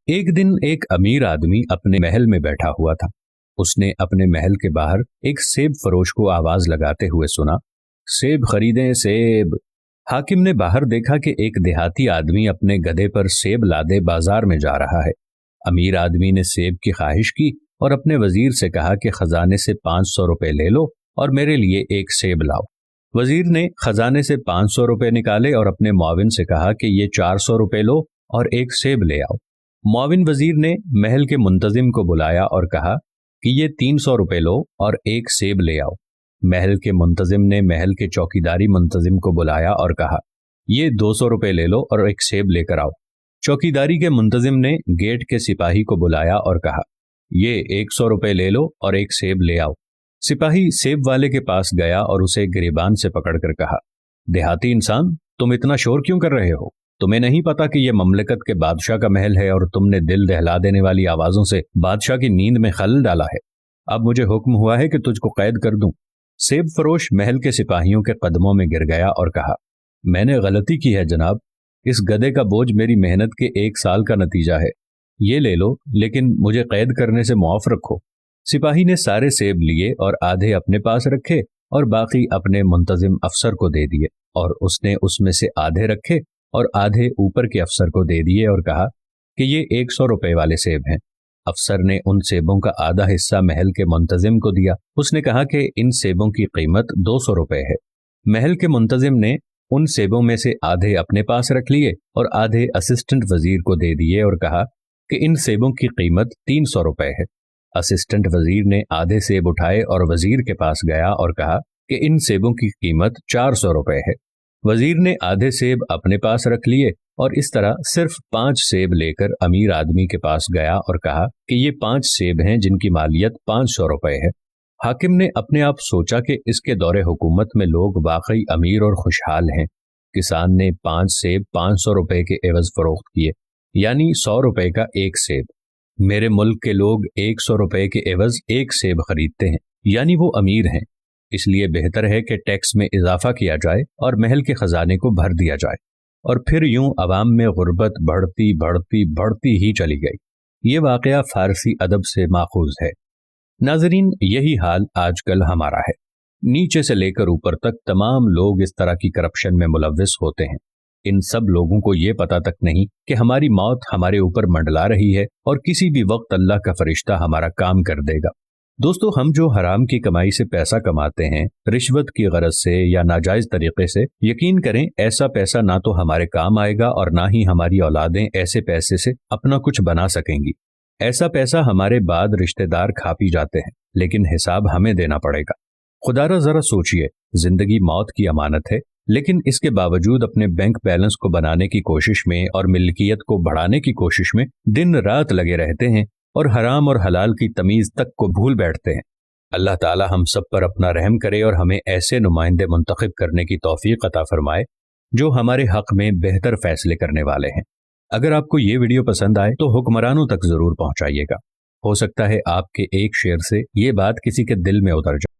एक दिन एक अमीर आदमी अपने महल में बैठा हुआ था। उसने अपने महल के बाहर एक सेब फरोश को आवाज लगाते हुए सुना, सेब खरीदें सेब। हाकिम ने बाहर देखा कि एक देहाती आदमी अपने गधे पर सेब लादे बाजार में जा रहा है। अमीर आदमी ने सेब की ख्वाहिश की और अपने वजीर से कहा कि खजाने से 500 रुपए ले लो और मेरे लिए एक सेब लाओ। वजीर ने खजाने से 500 रुपए निकाले और अपने मुआविन से कहा कि ये 400 रुपए लो और एक सेब ले आओ। मुआविन वजीर ने महल के मुंतजिम को बुलाया और कहा कि ये 300 रुपए लो और एक सेब ले आओ। महल के मुंतजिम ने महल के चौकीदारी मुंतजिम को बुलाया और कहा, ये 200 रुपए ले लो और एक सेब लेकर आओ। चौकीदारी के मुंतजिम ने गेट के सिपाही को बुलाया और कहा, ये 100 रुपए ले लो और एक सेब ले आओ। सिपाही सेब वाले के पास गया और उसे गिरेबान से पकड़कर कहा, देहाती इंसान, तुम इतना शोर क्यों कर रहे हो? तुम्हें नहीं पता कि यह ममलकत के बादशाह का महल है और तुमने दिल दहला देने वाली आवाजों से बादशाह की नींद में खलल डाला है। अब मुझे हुक्म हुआ है कि तुझको कैद कर दूं। सेब फरोश महल के सिपाहियों के कदमों में गिर गया और कहा, मैंने गलती की है जनाब, इस गधे का बोझ मेरी मेहनत के 1 साल का नतीजा है। ये ले लो, लेकिन मुझे कैद करने से मुआफ रखो। सिपाही ने सारे सेब लिए और आधे अपने पास रखे और बाकी अपने मुंतजिम अफसर को दे दिए, और उसने उसमें से आधे रखे और आधे ऊपर के अफसर को दे दिए और कहा कि ये 100 रुपए वाले सेब हैं। अफसर ने उन सेबों का आधा हिस्सा महल के मुंतजिम को दिया। उसने कहा कि इन सेबों की कीमत 200 रुपए है। महल के मुंतजिम ने उन सेबों में से आधे अपने पास रख लिए और आधे असिस्टेंट वजीर को दे दिए और कहा कि इन सेबों की कीमत 300 रुपए है। असिस्टेंट वजीर ने आधे सेब उठाए और वजीर के पास गया और कहा कि इन सेबों की कीमत 400 रुपए है। वजीर ने आधे सेब अपने पास रख लिए और इस तरह सिर्फ 5 सेब लेकर अमीर आदमी के पास गया और कहा कि ये 5 सेब हैं जिनकी मालियत 500 रुपए है। हाकिम ने अपने आप सोचा कि इसके दौरे हुकूमत में लोग वाकई अमीर और खुशहाल हैं। किसान ने 5 सेब 500 रुपए के एवज फरोख्त किए, यानी 100 रुपए का एक सेब। मेरे मुल्क के लोग 100 रुपए के एवज एक सेब खरीदते हैं, यानी वो अमीर हैं। इसलिए बेहतर है कि टैक्स में इजाफा किया जाए और महल के खजाने को भर दिया जाए। और फिर यूं अवाम में गुर्बत बढ़ती बढ़ती बढ़ती ही चली गई। ये वाकया फारसी अदब से माखूज है। नाजरीन, यही हाल आजकल हमारा है। नीचे से लेकर ऊपर तक तमाम लोग इस तरह की करप्शन में मुलव्विस होते हैं। इन सब लोगों को ये पता तक नहीं कि हमारी मौत हमारे ऊपर मंडला रही है और किसी भी वक्त अल्लाह का फरिश्ता हमारा काम कर देगा। दोस्तों, हम जो हराम की कमाई से पैसा कमाते हैं, रिश्वत की गरज से या नाजायज तरीके से, यकीन करें ऐसा पैसा ना तो हमारे काम आएगा और ना ही हमारी औलादें ऐसे पैसे से अपना कुछ बना सकेंगी। ऐसा पैसा हमारे बाद रिश्तेदार खा पी जाते हैं, लेकिन हिसाब हमें देना पड़ेगा। खुदारा जरा सोचिए, जिंदगी मौत की अमानत है, लेकिन इसके बावजूद अपने बैंक बैलेंस को बनाने की कोशिश में और मिल्कियत को बढ़ाने की कोशिश में दिन रात लगे रहते हैं और हराम और हलाल की तमीज तक को भूल बैठते हैं। अल्लाह ताला हम सब पर अपना रहम करे और हमें ऐसे नुमाइंदे मुंतखब करने की तौफीक अता फरमाए जो हमारे हक में बेहतर फैसले करने वाले हैं। अगर आपको ये वीडियो पसंद आए तो हुक्मरानों तक जरूर पहुंचाइएगा। हो सकता है आपके एक शेयर से ये बात किसी के दिल में उतर जाए।